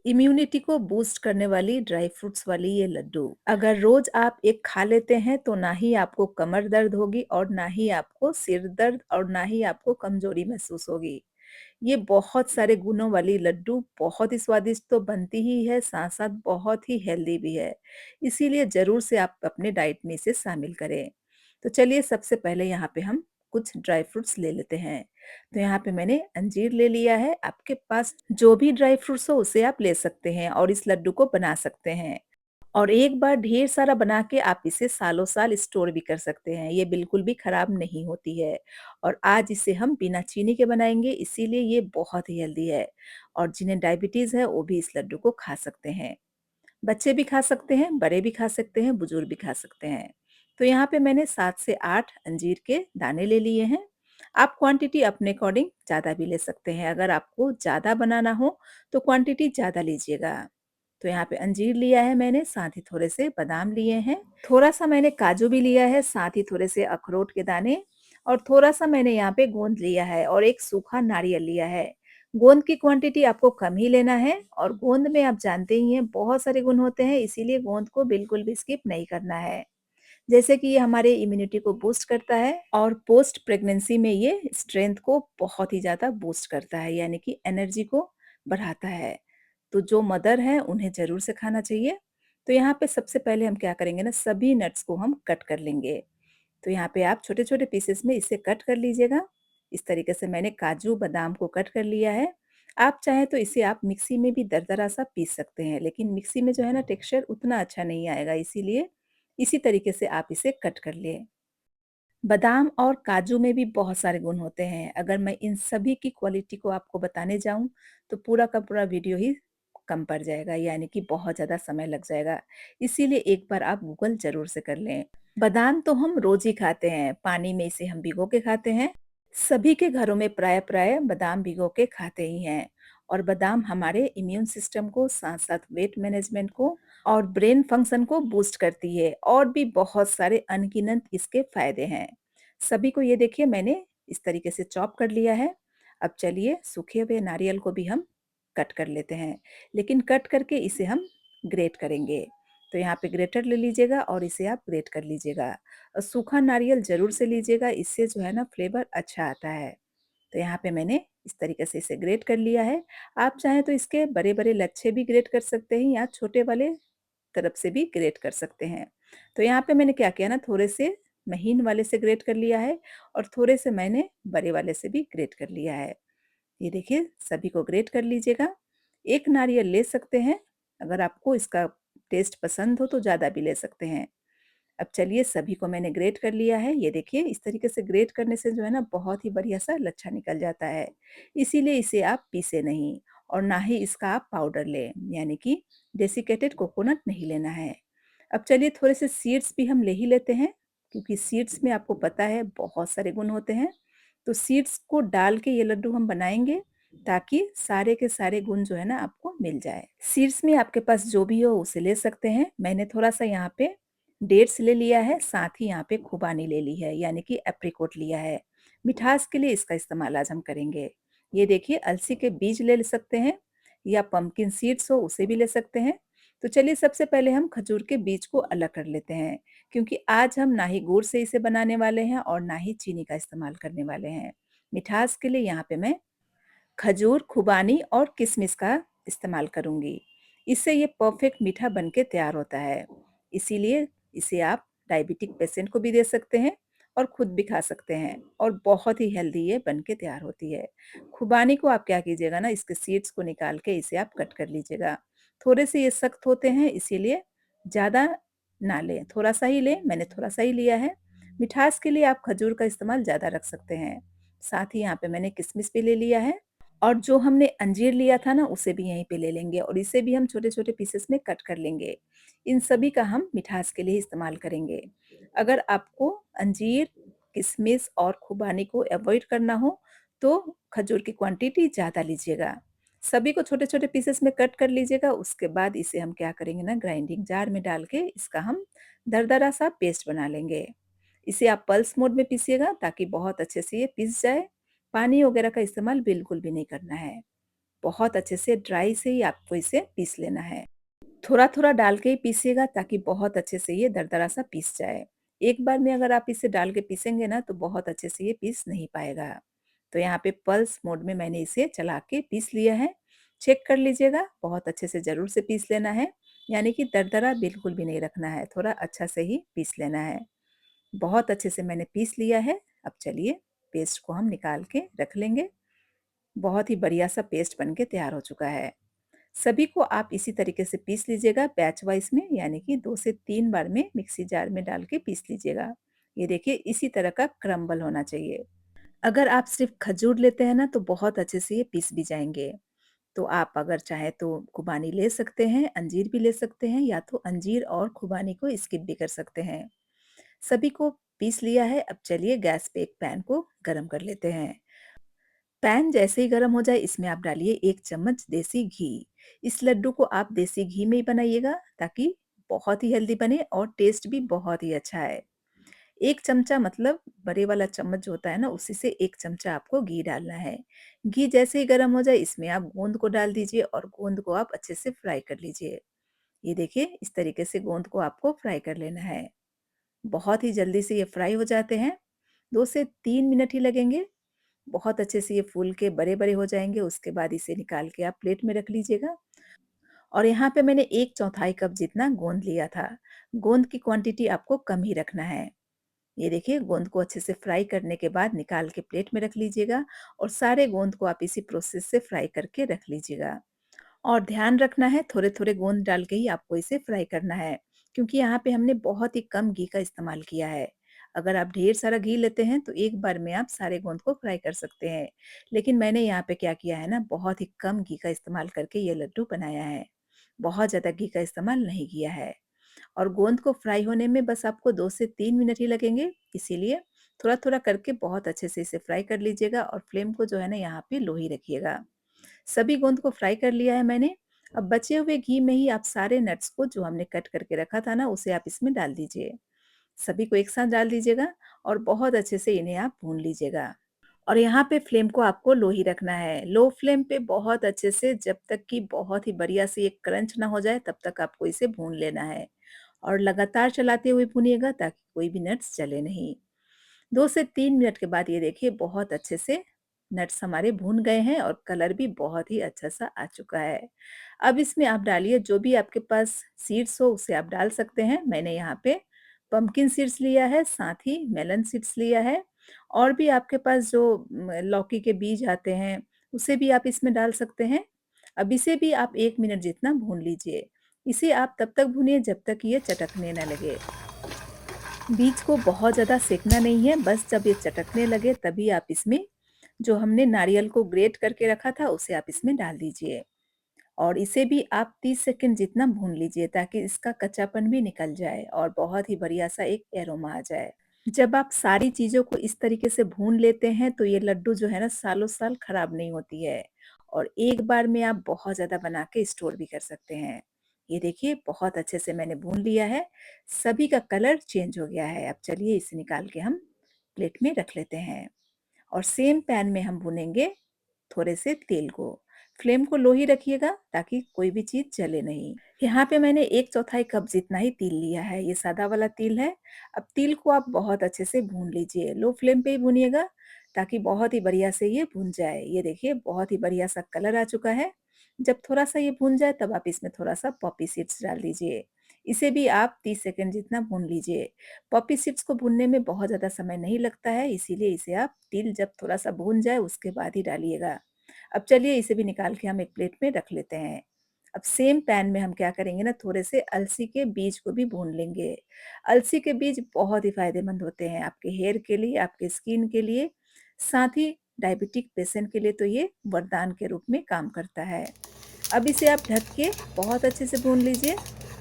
Immunity को boost करने वाली ड्राई फ्रूट्स वाली ये लड्डू अगर रोज आप एक खा लेते हैं तो ना ही आपको कमर दर्द होगी और ना ही आपको सिर दर्द और ना ही आपको कमजोरी महसूस होगी। ये बहुत सारे गुणों वाली लड्डू बहुत ही स्वादिष्ट तो बनती ही है, साथ-साथ बहुत ही हेल्दी भी है। इसीलिए ज़रूर से आप अपने डाइट में इसे शामिल करें। तो चलिए सबसे पहले यहाँ पे हम कुछ ड्राई फ्रूट्स ले लेते हैं। तो यहाँ पे मैंने अंजीर ले लिया है, आपके पास जो भी ड्राई फ्रूट्स हो उसे आप ले सकते हैं और इस लड्डू को बना सकते हैं। और एक बार ढेर सारा बना के आप इसे सालों-साल स्टोर भी कर सकते हैं, ये बिल्कुल भी खराब नहीं होती है। और आज इसे हम बिना चीनी के बनाएँगे इसीलिए ये बहुत ही हेल्दी है और जिन्हें डायबिटीज़ है वो भी इस लड्डू को खा सकते हैं। बच्चे भी खा सकते हैं, बड़े भी खा सकते हैं, बुजुर्ग भी खा सकते हैं। तो यहाँ पे मैंने 7 से 8 अंजीर के दाने ले लिए हैं। आप क्वांटिटी अपने अकॉर्डिंग ज़्यादा भी ले सकते हैं, अगर आपको ज़्यादा बनाना हो तो क्वांटिटी ज़्यादा लीजिएगा। तो यहाँ पे अंजीर लिया है मैंने, साथ ही थोड़े से बादाम लिए हैं, थोड़ा-सा मैंने काजू भी लिया है, साथ ही थोड़े से अखरोट के दाने और थोड़ा-सा मैंने यहाँ पे गोंद लिया है और एक सूखा नारियल लिया है। गोंद की क्वांटिटी आपको कम ही लेना है और गोंद में आप जानते ही हैं बहुत सारे गुण होते हैं, इसीलिए गोंद को बिल्कुल भी स्किप नहीं करना है। जैसे कि ये हमारे इम्यूनिटी को बूस्ट करता है और पोस्ट प्रेगनेंसी में ये स्ट्रेंथ को बहुत ही ज़्यादा बूस्ट करता है, यानी कि एनर्जी को बढ़ाता है। तो जो मदर हैं उन्हें ज़रूर से खाना चाहिए। तो यहाँ पे सबसे पहले हम क्या करेंगे ना, सभी नट्स को हम कट कर लेंगे। तो यहाँ पे आप छोटे-छोटे पीसेस में इसे कट कर लीजिएगा। इस तरीके से मैंने काजू, बादाम को कट कर लिया है। आप चाहें तो इसे आप मिक्सी में भी दरदरा सा पीस सकते हैं, लेकिन मिक्सी में जो है ना टेक्सचर उतना अच्छा नहीं आएगा, इसीलिए इसी तरीके से आप इसे कट कर लें। बादाम और काजू में भी बहुत सारे गुण होते हैं। अगर मैं इन सभी की क्वालिटी को आपको बताने जाऊँ, तो पूरा का पूरा वीडियो ही कम पड़ जाएगा, यानी कि बहुत ज़्यादा समय लग जाएगा। इसीलिए एक बार आप गूगल ज़रूर से कर लें। बादाम तो हम रोज़ ही खाते हैं, पानी में इसे हम भिगो के खाते हैं। सभी के घरों में प्राय-प्राय बादाम भिगो के खाते ही हैं और बादाम हमारे इम्यून सिस्टम को, साथ-साथ वेट मैनेजमेंट को और ब्रेन फंक्शन को बूस्ट करती है और भी बहुत सारे अनगिनत इसके फ़ायदे हैं। सभी को ये देखिए मैंने इस तरीके से चॉप कर लिया है। अब चलिए सूखे हुए नारियल को भी हम कट कर लेते हैं, लेकिन कट करके इसे हम ग्रेट करेंगे। तो यहाँ पे ग्रेटर ले लीजिएगा और इसे आप ग्रेट कर लीजिएगा। सूखा नारियल ज़रूर से लीजिएगा, इससे जो है ना फ्लेवर अच्छा आता है। तो यहाँ पे मैंने इस तरीके से इसे ग्रेट कर लिया है। आप चाहें तो इसके बड़े-बड़े लच्छे भी ग्रेट कर सकते हैं या छोटे वाले तरफ से भी ग्रेट कर सकते हैं। तो यहाँ पे मैंने क्या किया ना, थोड़े से महीन वाले से ग्रेट कर लिया है और थोड़े से मैंने बड़े वाले से भी ग्रेट कर लिया है। ये देखिए सभी को ग्रेट कर लीजिएगा। 1 नारियल ले सकते हैं, अगर आपको इसका टेस्ट पसंद हो तो ज़्यादा भी ले सकते हैं। अब चलिए सभी को मैंने ग्रेट कर लिया है। ये देखिए इस तरीके से ग्रेट करने से जो है ना बहुत ही बढ़िया-सा लच्छा निकल जाता है। इसीलिए इसे आप पीसें नहीं और ना ही इसका आप पाउडर लें, यानी कि डेसिकेटेड कोकोनट नहीं लेना है। अब चलिए थोड़े से सीड्स भी हम ले ही लेते हैं, क्योंकि सीड्स में आपको पता है बहुत सारे गुण होते हैं। तो सीड्स को डाल के ये लड्डू हम बनाएँगे ताकि सारे के सारे गुण जो है ना आपको मिल जाए। सीड्स में आपके पास जो भी हो उसे ले सकते हैं। मैंने थोड़ा-सा यहाँ पे डेट्स ले लिया है, साथ ही यहाँ पे खुबानी ले ली है, यानी कि एप्रिकॉट लिया है। मिठास के लिए इसका इस्तेमाल आज हम करेंगे। ये देखिए अलसी के बीज ले सकते हैं या पम्पकिन सीड्स हो उसे भी ले सकते हैं। तो चलिए सबसे पहले हम खजूर के बीज को अलग कर लेते हैं, क्योंकि आज हम ना ही गुड़ से इसे बनाने वाले हैं और ना ही चीनी का इस्तेमाल करने वाले हैं। मिठास के लिए यहाँ पे मैं खजूर, खुबानी और किशमिश का इस्तेमाल करूँगी। इससे ये परफेक्ट मीठा बन के तैयार होता है। इसीलिए इसे आप डायबिटिक पेशेंट को भी दे सकते हैं और खुद भी खा सकते हैं और बहुत ही हेल्दी ये बन के तैयार होती है। खुबानी को आप क्या कीजिएगा ना, इसके सीड्स को निकाल के इसे आप कट कर लीजिएगा। थोड़े से ये सख्त होते हैं इसीलिए ज़्यादा ना लें, थोड़ा-सा ही लें, मैंने थोड़ा-सा ही लिया है। मिठास के लिए आप खजूर का इस्तेमाल ज़्यादा रख सकते हैं। साथ ही यहाँ पे मैंने किशमिश भी ले लिया है और जो हमने अंजीर लिया था ना उसे भी यहीं पे ले लेंगे और इसे भी हम छोटे-छोटे पीसेस में कट कर लेंगे। इन सभी का हम मिठास के लिए इस्तेमाल करेंगे। अगर आपको अंजीर, किशमिश और खुबानी को अवॉइड करना हो तो खजूर की क्वांटिटी ज़्यादा लीजिएगा। सभी को छोटे-छोटे पीसेस में कट कर लीजिएगा, उसके बाद इसे हम क्या करेंगे ना, ग्राइंडिंग जार में डाल के इसका हम दरदरा सा पेस्ट बना लेंगे। इसे आप पल्स मोड में पीसिएगा ताकि बहुत अच्छे से ये पिस जाए। पानी वगैरह का इस्तेमाल बिल्कुल भी नहीं करना है। बहुत अच्छे से ड्राई से ही आपको इसे पीस लेना है। थोड़ा-थोड़ा डाल के ही पीसिएगा ताकि बहुत अच्छे से ये दरदरा सा पीस जाए। एक बार में अगर आप इसे डाल के पीसेंगे ना तो बहुत अच्छे से ये पीस नहीं पाएगा। तो यहाँ पे पल्स मोड में मैंने इसे चला के पीस लिया है। चेक कर लीजिएगा, बहुत अच्छे से ज़रूर से पीस लेना है, यानी कि दरदरा बिल्कुल भी नहीं रखना है, थोड़ा अच्छा से ही पीस लेना है। बहुत अच्छे से मैंने पीस लिया है। अब चलिए पेस्ट को हम निकाल के रख लेंगे। बहुत ही बढ़िया सा पेस्ट बन के तैयार हो चुका है। सभी को आप इसी तरीके से पीस लीजिएगा बैच वाइज़ में, यानी कि 2 से 3 बार में मिक्सी जार में डाल के पीस लीजिएगा। ये देखिए इसी तरह का क्रम्बल होना चाहिए। अगर आप सिर्फ़ खजूर लेते हैं ना तो बहुत अच्छे से ये पीस भी जाएँगे। तो आप अगर चाहें तो खुबानी ले सकते हैं, अंजीर भी ले सकते हैं या तो अंजीर और खुबानी को स्किप भी कर सकते हैं। सभी को पीस लिया है, अब चलिए गैस पे एक पैन को गरम कर लेते हैं। पैन जैसे ही गरम हो जाए इसमें आप डालिए 1 चम्मच देसी घी। इस लड्डू को आप देसी घी में ही बनाइएगा ताकि बहुत ही हेल्दी बने और टेस्ट भी बहुत ही अच्छा है। 1 चमचा मतलब बड़े वाला चम्मच जो होता है ना उसी से 1 चमचा आपको घी डालना है। घी जैसे ही गरम हो जाए इसमें आप गोंद को डाल दीजिए और गोंद को आप अच्छे से फ्राई कर लीजिए। ये देखिए इस तरीके से गोंद को आपको फ्राई कर लेना है। बहुत ही जल्दी से ये फ्राई हो जाते हैं। 2 से 3 मिनट ही लगेंगे। बहुत अच्छे से ये फूल के बड़े-बड़े हो जाएँगे, उसके बाद इसे निकाल के आप प्लेट में रख लीजिएगा। और यहाँ पे मैंने 1/4 कप जितना गोंद लिया था। गोंद की क्वांटिटी आपको कम ही रखना है। ये देखिए गोंद को अच्छे से फ्राई करने के बाद निकाल के प्लेट में रख लीजिएगा और सारे गोंद को आप इसी प्रोसेस से फ्राई करके रख लीजिएगा। और ध्यान रखना है थोड़े-थोड़े गोंद डाल के ही आपको इसे फ्राई करना है, क्योंकि यहाँ पे हमने बहुत ही कम घी का इस्तेमाल किया है। अगर आप ढेर सारा घी लेते हैं तो एक बार में आप सारे गोंद को फ्राई कर सकते हैं। लेकिन मैंने यहाँ पे क्या किया है ना बहुत ही कम घी का इस्तेमाल करके ये लड्डू बनाया है। बहुत ज़्यादा घी का इस्तेमाल नहीं किया है। और गोंद को फ्राई होने में बस आपको 2 से 3 मिनट ही लगेंगे, इसीलिए थोड़ा-थोड़ा करके बहुत अच्छे से इसे फ्राई कर लीजिएगा और फ्लेम को जो है ना यहाँ पे लो ही रखिएगा। सभी गोंद को फ्राई कर लिया है मैंने। अब बचे हुए घी में ही आप सारे नट्स को जो हमने कट करके रखा था ना, उसे आप इसमें डाल दीजिए। सभी को एक साथ डाल दीजिएगा और बहुत अच्छे से इन्हें आप भून लीजिएगा। और यहाँ पे फ्लेम को आपको लो ही रखना है। लो फ्लेम पे बहुत अच्छे से जब तक कि बहुत ही बढ़िया से ये क्रंच ना हो जाए तब तक आपको इसे भून लेना है। और लगातार चलाते हुए भूनिएगा ताकि कोई भी नट्स जले नहीं। 2 से 3 मिनट के बाद ये देखिए बहुत अच्छे से नट्स हमारे भून गए हैं और कलर भी बहुत ही अच्छा-सा आ चुका है। अब इसमें आप डालिए जो भी आपके पास सीड्स हो उसे आप डाल सकते हैं। मैंने यहाँ पे पम्पकिन सीड्स लिया है, साथ ही मेलन सीड्स लिया है और भी आपके पास जो लौकी के बीज आते हैं, उसे भी आप इसमें डाल सकते हैं। अब इसे भी आप 1 मिनट जितना भून लीजिए। इसे आप तब तक भूनिए जब तक ये चटकने ना लगे। बीज को बहुत ज़्यादा सेंकना नहीं है, बस जब ये चटकने लगे तभी आप इसमें जो हमने नारियल को ग्रेट करके रखा था उसे आप इसमें डाल दीजिए। और इसे भी आप 30 सेकंड जितना भून लीजिए ताकि इसका कच्चापन भी निकल जाए और बहुत ही बढ़िया सा एक एरोमा आ जाए। जब आप सारी चीज़ों को इस तरीके से भून लेते हैं तो ये लड्डू जो है ना सालों-साल खराब नहीं होती है और एक बार में आप बहुत ज़्यादा बना के स्टोर भी कर सकते हैं। ये देखिए बहुत अच्छे से मैंने भून लिया है, सभी का कलर चेंज हो गया है। अब चलिए इसे निकाल के हम प्लेट में रख लेते हैं और सेम पैन में हम भूनेंगे थोड़े से तेल को। फ्लेम को लो ही रखिएगा ताकि कोई भी चीज़ जले नहीं। यहाँ पे मैंने 1/4 कप जितना ही तिल लिया है, ये सादा वाला तिल है। अब तिल को आप बहुत अच्छे से भून लीजिए, लो फ्लेम पे ही भूनिएगा ताकि बहुत ही बढ़िया से ये भून जाए। ये देखिए बहुत ही बढ़िया सा कलर आ चुका है। जब थोड़ा-सा ये भून जाए तब आप इसमें थोड़ा-सा पॉपी सीड्स डाल दीजिए। इसे भी आप 30 सेकंड जितना भून लीजिए। पॉपी सीड्स को भूनने में बहुत ज़्यादा समय नहीं लगता है, इसीलिए इसे आप तिल जब थोड़ा-सा भून जाए उसके बाद ही डालिएगा। अब चलिए इसे भी निकाल के हम एक प्लेट में रख लेते हैं। अब सेम पैन में हम क्या करेंगे ना थोड़े से अलसी के बीज को भी भून लेंगे। अलसी के बीज बहुत ही फ़ायदेमंद होते हैं आपके हेयर के लिए, आपके स्किन के लिए, साथ ही डायबिटिक पेशेंट के लिए तो ये वरदान के रूप में काम करता है। अब इसे आप ढक के बहुत अच्छे से भून लीजिए।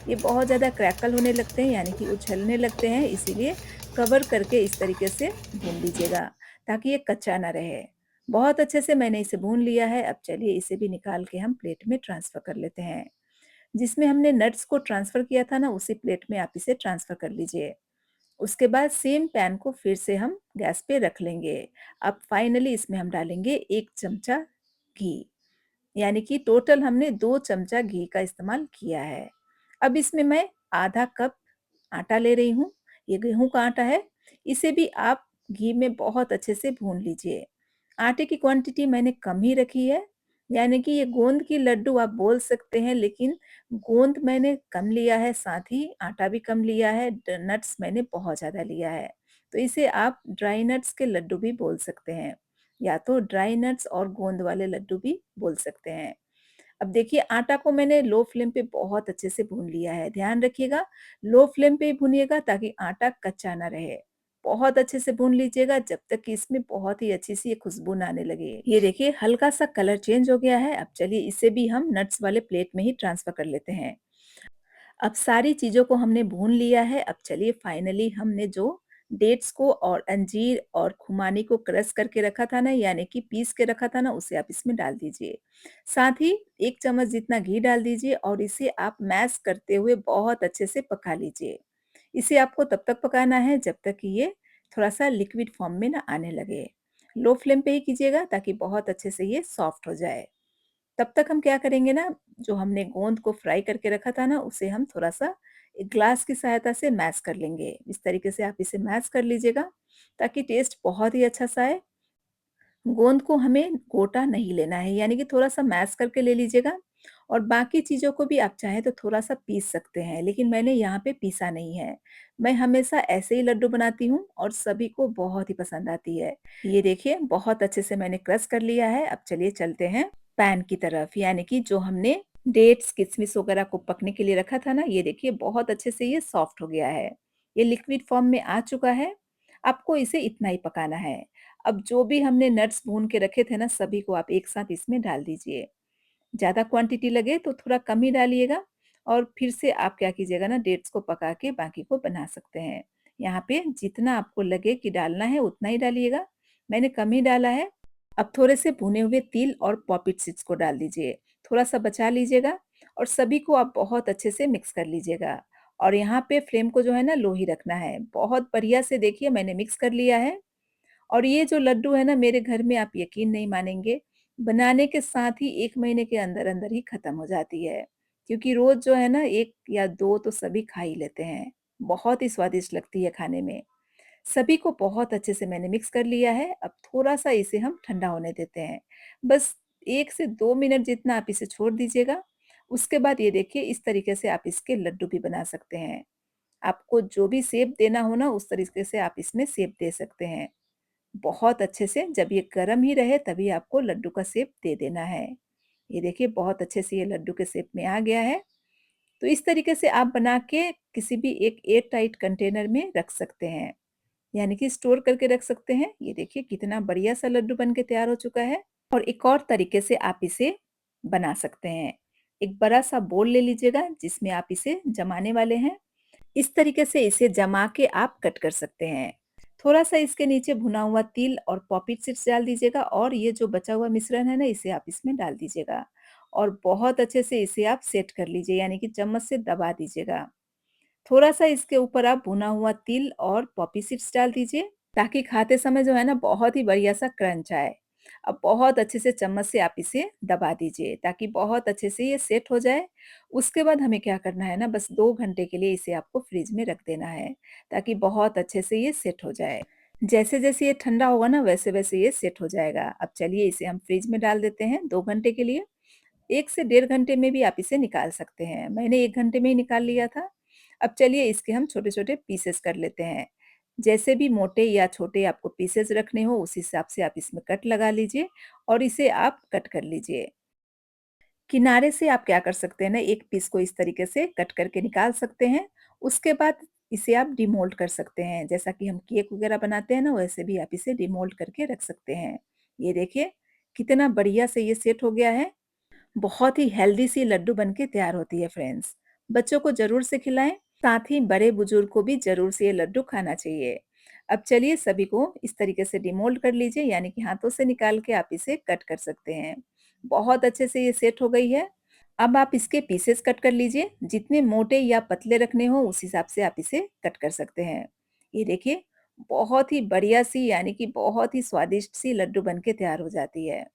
ये बहुत ज़्यादा क्रैकल होने लगते हैं यानी कि उछलने लगते हैं, इसीलिए कवर करके इस तरीके से भून लीजिएगा ताकि ये कच्चा ना रहे। बहुत अच्छे से मैंने इसे भून लिया है, अब चलिए इसे भी निकाल के हम प्लेट में ट्रांसफ़र कर लेते हैं। जिसमें हमने नट्स को ट्रांसफ़र किया था ना, उसी प्लेट में आप इसे ट्रांसफ़र कर लीजिए। उसके बाद सेम पैन को फिर से हम गैस पे रख लेंगे। अब फाइनली इसमें हम डालेंगे 1 चमचा घी। यानी कि टोटल हमने 2 चमचा घी का इस्तेमाल किया है। अब इसमें मैं आधा कप आटा ले रही हूँ, ये गेहूँ का आटा है। इसे भी आप घी में बहुत अच्छे से भून लीजिए। आटे की क्वांटिटी मैंने कम ही रखी है, यानी कि ये गोंद की लड्डू आप बोल सकते हैं, लेकिन गोंद मैंने कम लिया है, साथ ही आटा भी कम लिया है, नट्स मैंने बहुत ज़्यादा लिया है। तो इसे आप ड्राई नट्स के लड्डू भी बोल सकते हैं, या तो ड्राई नट्स और गोंद वाले लड्डू भी बोल सकते हैं। अब देखिए आटा को मैंने लो फ्लेम पे बहुत अच्छे से भून लिया है। ध्यान रखिएगा लो फ्लेम पे ही भूनिएगा ताकि आटा कच्चा ना रहे। बहुत अच्छे से भून लीजिएगा जब तक कि इसमें बहुत ही अच्छी सी ये खुशबू ना आने लगे। ये देखिए हल्का सा कलर चेंज हो गया है। अब चलिए इसे भी हम नट्स वाले प्लेट में ही ट्रांसफर कर लेते हैं। अब सारी चीज़ों को हमने भून लिया है। अब चलिए फाइनली हमने जो डेट्स को और अंजीर और खुमानी को क्रश करके रखा था ना, यानी कि पीस के रखा था ना, उसे आप इसमें डाल दीजिए। साथ ही 1 चम्मच जितना घी डाल दीजिए और इसे आप मैश करते हुए बहुत अच्छे से पका लीजिए। इसे आपको तब तक पकाना है जब तक कि ये थोड़ा-सा लिक्विड फॉर्म में ना आने लगे। लो फ्लेम पे ही कीजिएगा ताकि बहुत अच्छे से ये सॉफ्ट हो जाए। तब तक हम क्या करेंगे ना, जो हमने गोंद को फ्राई करके रखा था ना, उसे हम थोड़ा-सा एक ग्लास की सहायता से मैश कर लेंगे। इस तरीके से आप इसे मैश कर लीजिएगा, ताकि टेस्ट बहुत ही अच्छा-सा आए। गोंद को हमें गोटा नहीं लेना है, यानी कि थोड़ा-सा मैश करके ले लीजिएगा और बाकी चीज़ों को भी आप चाहें तो थोड़ा-सा पीस सकते हैं, लेकिन मैंने यहाँ पे पीसा नहीं है। मैं हमेशा ऐसे ही लड्डू बनाती हूँ और सभी को बहुत ही पसंद आती है। ये देखिए बहुत अच्छे से मैंने क्रश कर लिया है। अब चलिए चलते हैं पैन की तरफ, यानी कि जो हमने डेट्स, किशमिश वगैरह को पकने के लिए रखा था ना, ये देखिए बहुत अच्छे से ये सॉफ्ट हो गया है। ये लिक्विड फॉर्म में आ चुका है। आपको इसे इतना ही पकाना है। अब जो भी हमने नट्स भून के रखे थे ना, सभी को आप एक साथ इसमें डाल दीजिए। ज़्यादा क्वांटिटी लगे तो थोड़ा कम ही डालिएगा और फिर से आप क्या कीजिएगा ना, डेट्स को पका के बाकी को बना सकते हैं। यहाँ पे जितना आपको लगे कि डालना है उतना ही डालिएगा। मैंने कम ही डाला है। अब थोड़े से भुने हुए तिल और पॉपिट सीड्स को डाल दीजिए। थोड़ा-सा बचा लीजिएगा और सभी को आप बहुत अच्छे से मिक्स कर लीजिएगा। और यहाँ पे फ्लेम को जो है ना लो ही रखना है। बहुत बढ़िया से देखिए मैंने मिक्स कर लिया है। और ये जो लड्डू है ना, मेरे घर में आप यकीन नहीं मानेंगे, बनाने के साथ ही 1 महीने के अंदर-अंदर ही खत्म हो जाती है। क्योंकि रोज़ जो है ना 1 या 2 तो सभी खा ही लेते हैं। बहुत ही स्वादिष्ट लगती है खाने में। सभी को बहुत अच्छे से मैंने मिक्स कर लिया है। अब थोड़ा-सा इसे हम ठंडा होने देते हैं। बस 1 से 2 मिनट जितना आप इसे छोड़ दीजिएगा। उसके बाद ये देखिए इस तरीके से आप इसके लड्डू भी बना सकते हैं। आपको जो भी शेप देना हो ना, उस तरीके से आप इसमें शेप दे सकते हैं। बहुत अच्छे से जब ये गरम ही रहे तभी आपको लड्डू का शेप दे देना है। ये देखिए बहुत अच्छे से ये लड्डू के शेप में आ गया है। तो इस तरीके से आप बना के किसी भी एक एयर टाइट कंटेनर में रख सकते हैं, यानी कि स्टोर करके रख सकते हैं। ये देखिए कितना बढ़िया सा लड्डू बन के तैयार हो चुका है। और एक और तरीके से आप इसे बना सकते हैं। एक बड़ा सा बोल ले लीजिएगा जिसमें आप इसे जमाने वाले हैं। इस तरीके से इसे जमा के आप कट कर सकते हैं। थोड़ा-सा इसके नीचे भुना हुआ तिल और पॉपिट सीड्स डाल दीजिएगा और ये जो बचा हुआ मिश्रण है ना, इसे आप इसमें डाल दीजिएगा और बहुत अच्छे से इसे आप सेट कर लीजिए, यानी कि चम्मच से दबा दीजिएगा। थोड़ा-सा इसके ऊपर आप भुना हुआ तिल और पॉपी सीड्स डाल दीजिए, ताकि खाते समय जो है ना बहुत ही बढ़िया-सा क्रंच आए। अब बहुत अच्छे से चम्मच से आप इसे दबा दीजिए ताकि बहुत अच्छे से ये सेट हो जाए। उसके बाद हमें क्या करना है ना, बस 2 घंटे के लिए इसे आपको फ्रिज में रख देना है, ताकि बहुत अच्छे से ये सेट हो जाए। जैसे-जैसे ये ठंडा होगा ना, वैसे-वैसे ये सेट हो जाएगा। अब चलिए इसे हम फ्रिज में डाल देते हैं 2 घंटे के लिए। 1 से डेढ़ घंटे में भी आप इसे निकाल सकते हैं। मैंने 1 घंटे में ही निकाल लिया था। अब चलिए इसके हम छोटे-छोटे पीसेस कर लेते हैं। जैसे भी मोटे या छोटे आपको पीसेस रखने हो उस हिसाब से आप इसमें कट लगा लीजिए और इसे आप कट कर लीजिए। किनारे से आप क्या कर सकते हैं ना, एक पीस को इस तरीके से कट करके निकाल सकते हैं। उसके बाद इसे आप डिमोल्ड कर सकते हैं। जैसा कि हम केक वगैरह बनाते हैं ना, वैसे भी आप इसे डिमोल्ड करके रख सकते हैं। ये देखिए कितना बढ़िया से ये सेट हो गया है। बहुत ही हेल्दी सी लड्डू बनके तैयार होती है फ्रेंड्स। बच्चों को ज़रूर से खिलाएँ, साथ ही बड़े-बुजुर्ग को भी ज़रूर से ये लड्डू खाना चाहिए। अब चलिए सभी को इस तरीके से डिमोल्ड कर लीजिए, यानी कि हाथों से निकाल के आप इसे कट कर सकते हैं। बहुत अच्छे से ये सेट हो गई है। अब आप इसके पीसेस कट कर लीजिए। जितने मोटे या पतले रखने हो उस हिसाब से आप इसे कट कर सकते हैं। ये देखिए बहुत ही बढ़िया सी, यानी कि बहुत ही स्वादिष्ट सी लड्डू बनके तैयार हो जाती है।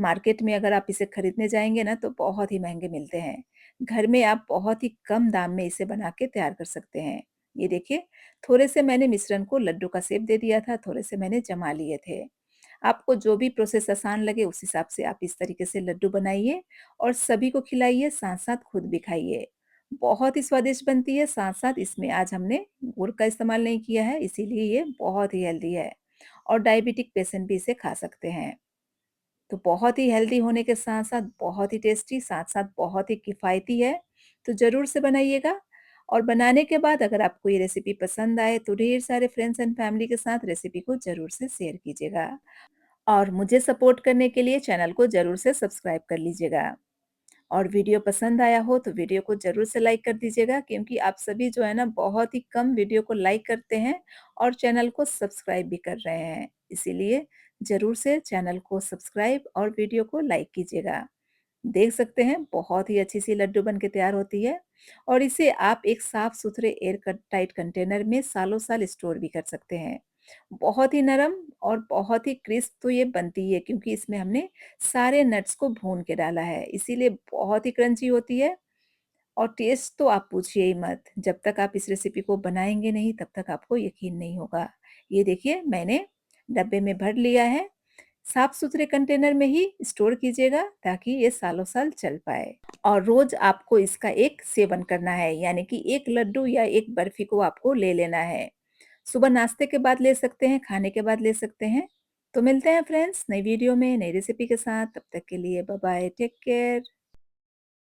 मार्केट में अगर आप इसे खरीदने जाएँगे ना तो बहुत ही महँगे मिलते हैं। घर में आप बहुत ही कम दाम में इसे बना के तैयार कर सकते हैं। ये देखिए, थोड़े से मैंने मिश्रण को लड्डू का शेप दे दिया था, थोड़े से मैंने जमा लिए थे। आपको जो भी प्रोसेस आसान लगे उस हिसाब से आप इस तरीके से लड्डू बनाइए और सभी को खिलाइए, साथ-साथ खुद भी खाइए। बहुत ही स्वादिष्ट बनती है, साथ-साथ इसमें आज हमने गुड़ का इस्तेमाल नहीं किया है, इसीलिए ये बहुत ही हेल्दी है और डायबिटिक पेशेंट भी इसे खा सकते हैं। तो बहुत ही हेल्दी होने के साथ-साथ बहुत ही टेस्टी, साथ-साथ बहुत ही किफ़ायती है, तो ज़रूर से बनाइएगा और बनाने के बाद अगर आपको ये रेसिपी पसंद आए तो ढेर सारे फ्रेंड्स एंड फैमिली के साथ रेसिपी को ज़रूर से शेयर कीजिएगा और मुझे सपोर्ट करने के लिए चैनल को ज़रूर से सब्सक्राइब कर लीजिएगा। और वीडियो पसंद आया हो तो वीडियो को ज़रूर से लाइक कर दीजिएगा क्योंकि आप सभी जो है ना बहुत ही कम वीडियो को लाइक करते हैं और चैनल को सब्सक्राइब भी कर रहे हैं। इसीलिए ज़रूर से चैनल को सब्सक्राइब और वीडियो को लाइक कीजिएगा। देख सकते हैं बहुत ही अच्छी सी लड्डू बन के तैयार होती है और इसे आप एक साफ सुथरे एयर टाइट कंटेनर में सालों साल स्टोर भी कर सकते हैं। बहुत ही नरम और बहुत ही क्रिस्प तो ये बनती है क्योंकि इसमें हमने सारे नट्स को भून के डाला है, इसीलिए बहुत ही क्रंची होती है और टेस्ट तो आप पूछिए ही मत। जब तक आप इस रेसिपी को बनाएँगे नहीं तब तक आपको यकीन नहीं होगा। ये देखिए मैंने डब्बे में भर लिया है, साफ-सुथरे कंटेनर में ही स्टोर कीजिएगा ताकि ये सालों-साल चल पाए। और रोज़ आपको इसका एक सेवन करना है, यानी कि 1 लड्डू या 1 बर्फी को आपको ले लेना है। सुबह नाश्ते के बाद ले सकते हैं, खाने के बाद ले सकते हैं। तो मिलते हैं फ्रेंड्स नई वीडियो में, नई रेसिपी के साथ। तब तक के लिए बाय बाय, टेक केयर।